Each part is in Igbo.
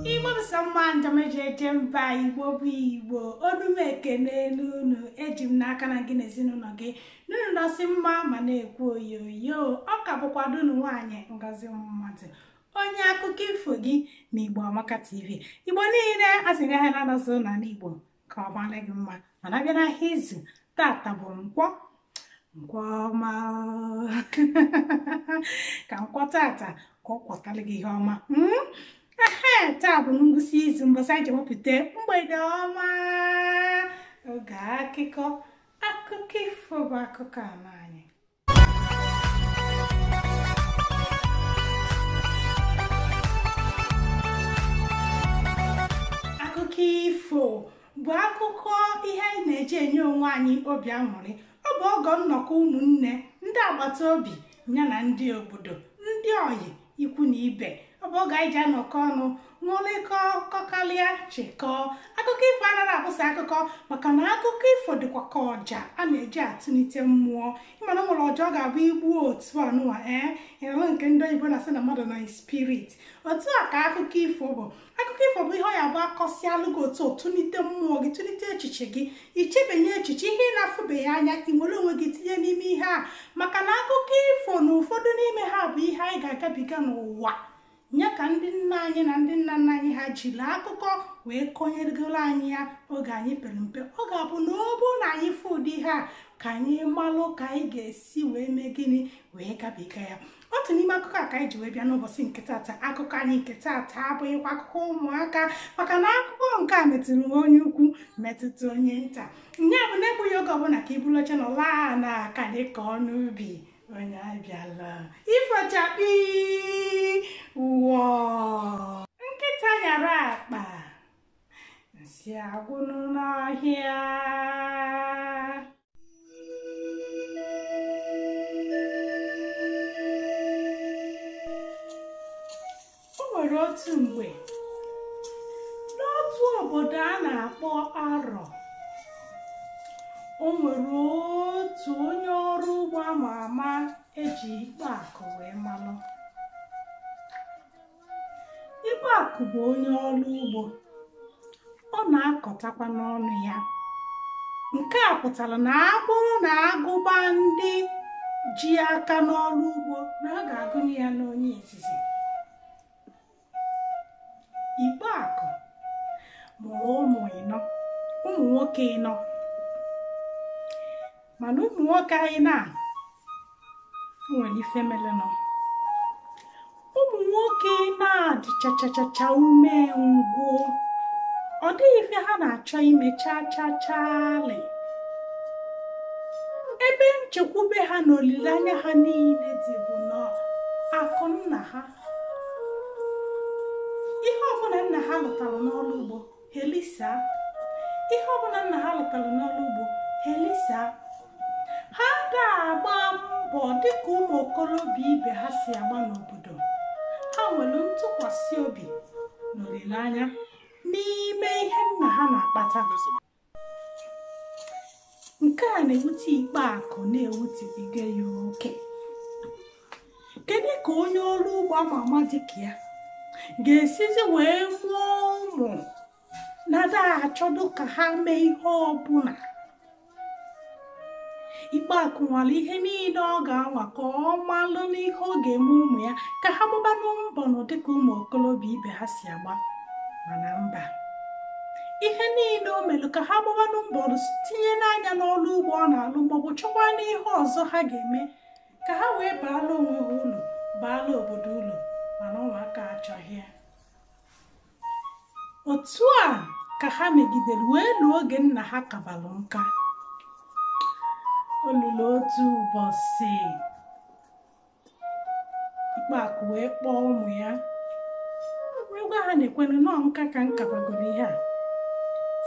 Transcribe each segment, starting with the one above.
Igbo Samman Jameje Jemba Igbo bụ Igbo onume ekene n'unu eji m n'aka na gị n'ezinụlọ gị n'unu nọsị mma ma na-ekwu oyoyo ọ ka bụkwa dunu nwaanyị Ngozi Mmadụ onye akụkọ ifo gị na Igbo Amaka TV. Igbo niile asị ga ha na-anọsọ n'ala Igbo ka ọ mara gị mma mana bịa n'ahịa izu tata bụ nkwọ ọma ka nkwọ tata ka ọ kwọtara gị ihe ọma. Taa bụ ngwụsị izu mbọsị anyị ji wepụta mgbede ọma oge akụkọ ifo bụ akụkọ ala anyị. Akụkọ ifo bụ akụkọ ihe anyị na-eji enye onwe anyị obi aṅụrị. Ọ bụ oge nnọkọ ụmụnne, ndị agbata obi ya na ndị obodo, ndị oyi, ikwu na ibe. Ọ bụ oge anyị ji anọkọ ọnụ ṅụrịkọ kọkalịa chịkọọ. Akụkọ ifo anaghị abụsị akụkọ maka na akụkọ ifo dịkwa ka ọja a na-eji atụlite mmụọ. Ịmana nwere ọja ọ ga-abụ igbuo otu ọnụwa ịrụ nke ndị oyibo na-asị na mmadụ nọ spirit. Otu a ka akụkọ ifo bụ. Akụkọ ifo bụ ihe ọ ya bụ akọsịalụ gị otu tụlite mmụọ gị, tụlite echiche gị, ichebenye echiche ihe ị na-afụbeghị anya ị nwere onwe gị tinye n'ime ihe a maka na akụkọ ifo na ụfọdụ n'ime ha bụ ihe anyị ga-agabiga n'ụwa nye ka ndị nna anyị na ndị nna nna anyị ha jiri akụkọ wee kọnyegoro anyị ya oge anyị pere mpe. Ọ ga-abụ na ọ bụrụ na anyị fụ ụdị ha ka anyị malụ ka anyị ga-esi wee mee gịnị wee gabiga ya. Otu n'ime akụkọ a ka anyị ji wee bịa n'ụbọchị nke tata. Akụkọ anyị nke tata abụghịkwa akụkọ ụmụaka maka na akụkọ nke a metụrụ onye ukwu metụta onye nta. Nya bụ na egbughị oge ọbụla ka iburu oche nọ laa na aka dịka ọnụ ubi onye abịala ifochakpi ụwa nkịta nyara akpa nsị agwụnụ n'ọhịa. O nwere otu mgbe n'otu obodo a na-akpọ Arọ, o nwere otu onye ọrụ ugbo ama ama eji Ikpeakụ wee malụ. Ikpeakụ bụ onye ọrụ ugbo, ọ na-akọtakwa n'ọnụ ya. Nke a pụtara na abụrụ na agụba ndị ji aka n'ọrụ ugbo na a ga-agụnye ya n'onye izizi. Ikpeakụ mụrụ ụmụ nwoke ịnọ, mana ụmụ nwoke anyị nwere ife melenụ. Ụmụ nwoke na-adị chachachacha ume ngwụ, ọ dịghị ife ha na-achọ ime chachachali. Ebe nchekwube ha na olileanya ha niile dị bụ na akụ nna ha. Ihe ọbụla nna ha lụtara n'ọrụ ugbo helisa, ihe ọbụla nna ha lụtara n'ọrụ ugbo helisa. Ha ga-agba mbọ dịka ụmụ okorobịa ibe ha si agba n'obodo. Ha nwere ntụkwasị obi na olileanya n'ime ihe nna ha na-akpata. Nke a na-ewute Ikpeakụ na-ewutebiga ya oke. Kedu ka onye ọrụ ugbo ama ama dịka ya ga-esizi wee mụọ ụmụ na-ada achọdụ ka ha mee ihe ọbụla? Ikpeakụ nwere ihe niile ọ ga-anwa ka ọ malụ n'ihe ọ ga-eme ụmụ ya ka ha gbabanụ mbọ nọ dịka ụmụ okorobịa ibe ha si agba. Mana mba, ihe niile o melụ ka ha gbabanụ mbọ tinye n'anya n'ọrụ ugbo ọ na-alụ maọbụ chọkwa n'ihe ọzọ ha ga-eme ka ha wee baala onwe ha ulu, baala obodo ulu, mana ụmụaka achọghị ya. Otu a ka ha megidere wee lụọ oge nna ha kabalụ nka. Olulu otu ụbọchị Ikpeakụ wee kpọọ ụmụ ya wee gwa ha na-ekwere nọọ nka ka nkabagoro ihe a.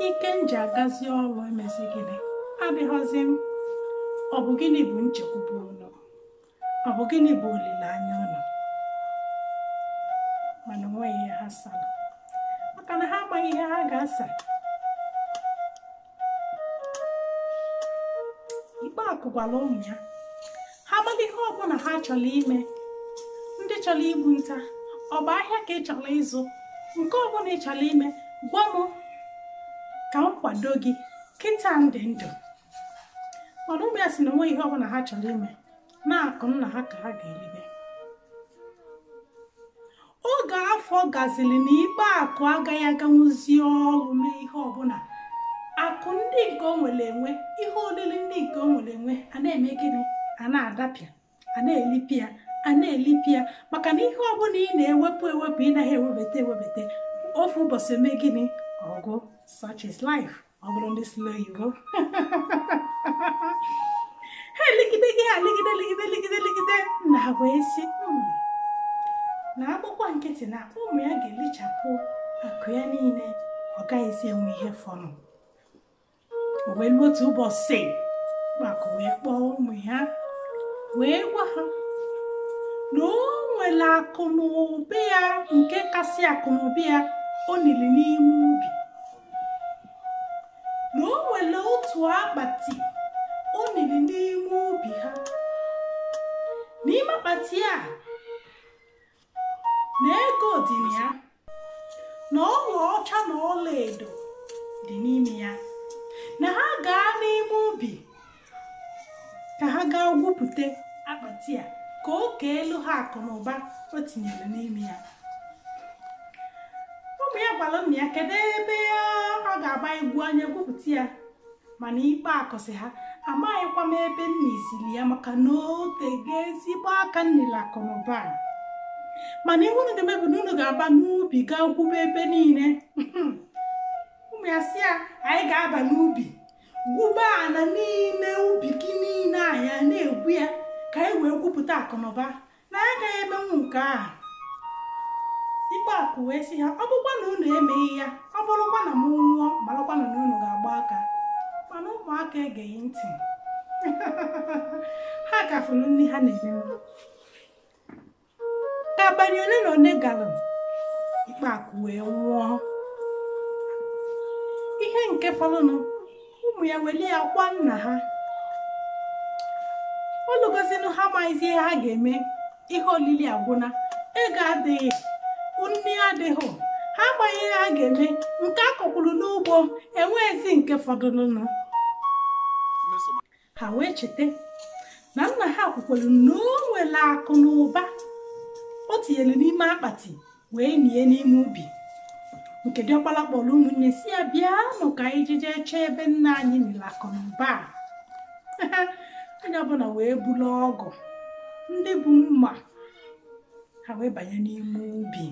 Ike m ji agazi ọrụ emezi gịnị adịghọzi m. Ọ bụ gịnị bụ nchekwube ụlọ? Ọ bụ gịnị bụ olileanya ụlọ? Mana onweghị ihe ha sara maka na ha amaghị ihe ha ga-asa. Ikpeakụ gwara ụmụ ya amala ihe ọbụla ha chọrọ ime. Ndị chọrọ igbu nta, ọ bụ ahịa ka ị chọrọ ịzụ, nke ọbụla ị chọrọ ime, gwa m ka m kwado gị. Kịta ndị ndụ mana ụmụ ya si na onwe ihe ọbụla ha chọrọ ime na-akụ nna ha ka ha ga-eribe. Oge afọ gazili na ikpe akụ agaghị aganwuzi ọrụ mee ihe ọbụla. Akụ ndị nke o nwere enwe, ihe oriri ndị nke o nwere enwe, a na-eme gịnị? A na-adapịa, a na-elipịa, a na-elipịa, maka na ihe ọbụla ị na-ewepụ ewepụ, ị naghị ewebata ofu ụbọchị eme gịnị? Ọgụ. Such is life. Ọ bụrụ ndị slow Igbo. Ha elegide gị, ha legide na wee sị na akwụkwọ nkịtị na ụmụ ya ga-elichapụ akụ ya niile, ọ gaghịzi enwe ihe fọrọ. O wee luo otu ụbọchị, Mkpakụ wee kpọọ ụmụ ya wee gwa ha na o nwere akụ na ụba ya, nke kasị akụ na ụba ya o nili n'ime ubi, na o nwere otu akpati o nili n'ime ubi ha. N'ime akpati a na ego dị na ya, na ọla ọcha na ọla edo dị n'ime ya, na ha gaa n'ime ubi ka ha gaa gwupụta akpati a ka o kee elu ha akụ na ụba o tinyere n'ime ya. Ụmụ ya gwara nna ya kedu ebe ọ ga-agba egwu anya gwupụta ya, mana ikpe akọsị ha amaghịkwa m ebe nna izili ya, maka na o tego ezigbo aka nnile akụ na ụba. Mana ihe unu ga-eme bụ na unu ga-aba n'ubi gaa gwube ebe niile. Ụmụ ya si ya anyị ga-aba n'ubi gwube ana niile, ubi gị niile anya na-egwu ya ka anyị wee gwupụta akụ na ụba, na ya agaghị emenwu nke a. Ikpe akụ wee sị ha ọ bụkwa na unu emeghị ya, ọ bụrụkwa na m nwụọ, marakwa na unu ga-agba aka. Mana ụmụaka egeghị ntị. Ha gafuru nri ha na-emenwu. Ka abalị ole na ole gara, ikpe akụ wee nwụọ. Ihe nke fọrọnụ, ụmụ ya weli ya kwa nna ha. Olugozinụ ha amaghịzi ihe ha ga-eme. Ihe olili agwụna, ego adịghị, nri adịghị, ha amaghị ihe ha ga-eme. Nke akọkwuru n'ugbo enweghịzi nke fọdụrụnụ. Ha wee cheta na nna ha kwukwere na o nwere akụ na ụba o tinyere n'ime akpati wee nie n'ime ubi. Nke diọkpala kpọrọ ụmụnne si ya bịa nụ ka anyị jee chee ebe nna anyị nile akụ na ụba. Onye ọbụla wee bulu ọgụ, ndị bụ mma, ha wee banye n'ime ubi.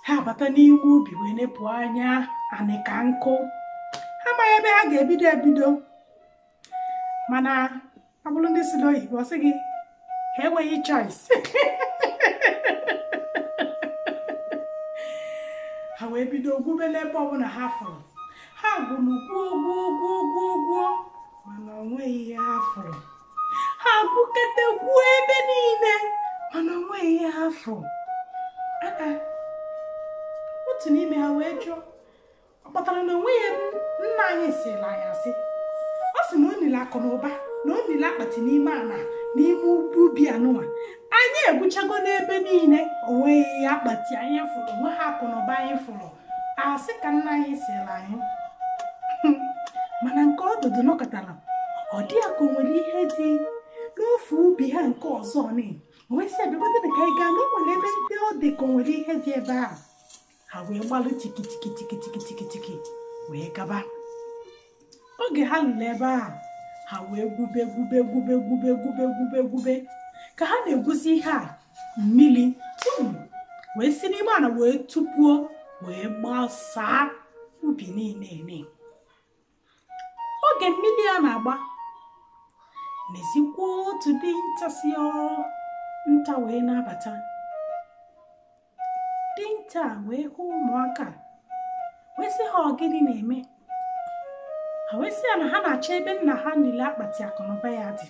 Ha bata n'ime ubi wee nepụ anya anị ka nkụ. Ha amaghị ebe ha ga-ebido, mana ọ bụrụ ndị si n'oyibo sị gị ha enweghị choice. Ha wee bido gwube n'ebe ọbụla ha fụrụ. Ha gwuru gwuo, mana onweghị ihe ha fụrụ. Ha gwukete gwuo ebe niile, mana onweghị ihe ha fụrụ. Otu n'ime ha wee jụọ, ọ kpatara na onweghị nna anyị sịrị anyị asị. Ọ sị na o nile akụ na ụba, na o nile akpati n'ime ana n'ime ubi anụwa. Anyị egwuchago n'ebe niile, onweghị akpati anyị fụrụ, onweghị akụ na ụba anyị fụrụ. Asị ka nna anyị sịrị anyị. Mana nke ọdụdụ nọkọtara, ọ dị ya ka o nwere ihe dị n'ofe ubi ha nke ọzọ. Wee sị abịagodị ka anyị gaa na o nwere ebe ndị ọ dị ka o nwere ihe dị ebe ahụ. Ha wee gbalụ tikitiki wee gaba. Oge ha lụrụ ebe ahụ, ha wee gwube ka ha na-egwuzi ihe a, mmiri tum wee si n'ime ana wee tupuo wee gbasaa ubi niile. Oge mmiri a na-agba, n'ezikwa otu dinta si nta wee na-abata. Dinta wee hụ ụmụaka wee sị ha ọ gịnị na-eme. Ha wee sị ya na ha na-achọ ebe nna ha niile akpati akụ na ụba ya dị,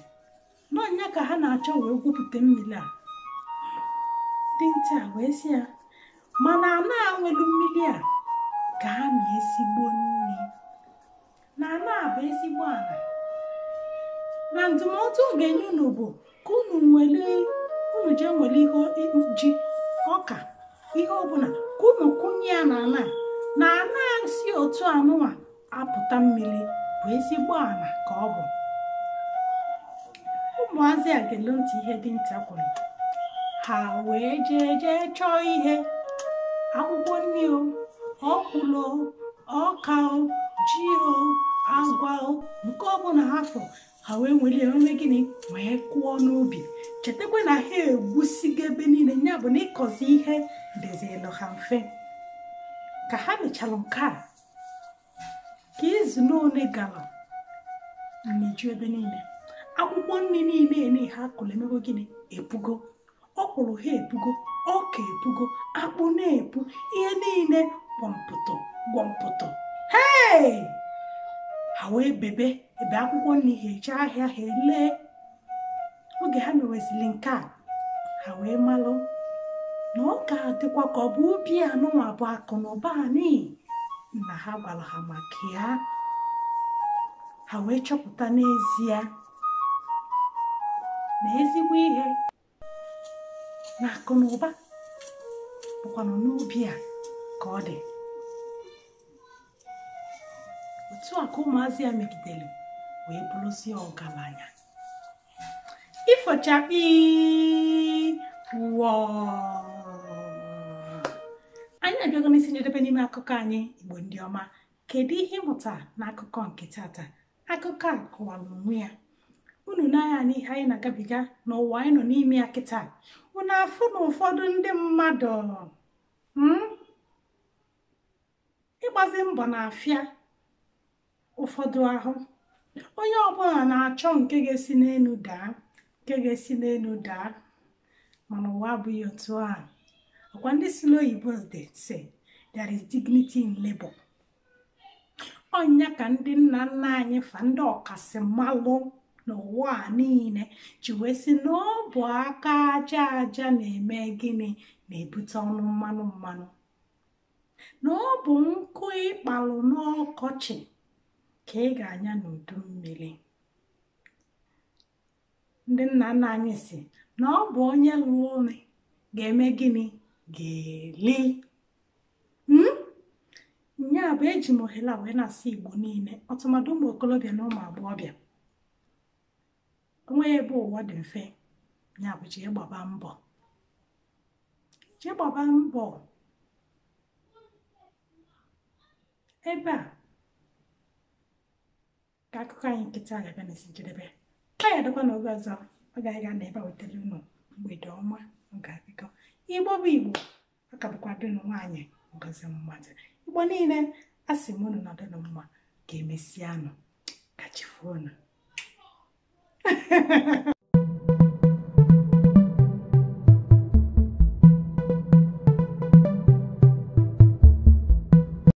n'ọnya ka ha na-achọ wee gwupụta mmiri a. Dinta wee sị ya mana a na-anwelu mmiri a ka ha na ezigbo nri, na ana bụ ezigbo ala, na ndụmọdụ ọ ga-enye unu bụ ka unu jee nwere ihe ji ọka ihe ọbụla ka unu kụnye ya n'ala na ana si otu anụnwa apụta mmiri bụ ezigbo ala ka ọ bụ. Ụmụazị a ga-ele ntị ihe dinta kwuru, ha wee jee chọọ ihe akwụkwọ nri o, ọkwụrụ ọka o, ji o, agwa o, nke ọbụla ha fụrụ ha wee nwere eme gịnị wee kụọ n'ubi. Chetakwa na ha egwusigo ebe niile, ya bụ na ịkọzi ihe dịzịlụ ha mfe. Ka ha mechara nke a, ka izu n'one gara mmeju ebe niile, akwụkwọ nri niile ha kụrụ emego gịnị epugo, ọkwụrụ ha epugo, ọka epugo, akpụ na-epu, ihe niile gwọmpụtụ. Hei, ha wee ebe akwụkwọ nri ha eje ahịa ha elee. Oge ha mewezili nke a, ha wee malụ na ọ ga-adịkwa ka ọ bụ ubi anụnwa bụ akụ na ụba n'ihi na ha gwara ha maka ya. Ha wee chọpụta n'ezie na ezigbo ihe na akụ na ụba bụkwanụ n'ubi a ka ọ dị. Otu a ka ụmụazị ya megidere wee bụrụzie ọgaranya. Ifochakpi wọ anyị abịago n'isi njedebe n'ime akụkọ anyị Igbo ndị ọma. Kedu ihe ịmụta n'akụkọ nke tata? Akụkọ a kọwara onwe ya. Unu n'anya n'ihe anyị na-agabiga n'ụwa anyị nọ n'ime ya kịta. Unu afụ na ụfọdụ ndị mmadụ ịgbazi mbọ na-afịa ụfọdụ ahụ. Onye ọbụla na-achọ nke ga-esi n'elu daa, mana ụwa abụghị otu a. Ọkwa ndị si n'oyibo say there is dignity in labor. Ọnya ka ndị nna nna anyị fa ndị ọkasị mmalụ n'ụwa niile ji wee sị na ọ bụ aka aja na-eme gịnị na-ebute ọnụ mmanụ, na ọ bụ nkụ ịkpalụ n'ọkọchị ka ị ga-anya n'udu mmiri. Ndị nna nna anyị si na ọ bụ onye lụrụ ụlọ ga-eme gịnị ga-eli. Nya bụ eji m ohere wee na-asị Igbo niile, ọtụmadụ ụmụ okolobịa na ụmụ agbọghọbịa, onwe ebe ụwa dị mfe, ya bụ jee gbaba mbọ. Ebe a ka akụkọ anyị nkịta ga-abịa n'isi njedebe. Ka ya dịkwa n'oge ọzọ ọ ga-aga n'ebe a wetara unu mgbede ọma. Oge akụkọ Igbo bụ Igbo, aka bụkwa dịnụ nwaanyị Ngozi Mmadụ. Igbo niile asị m unu nọdụnụ mma, ga-emesianụ, ka chi fonu.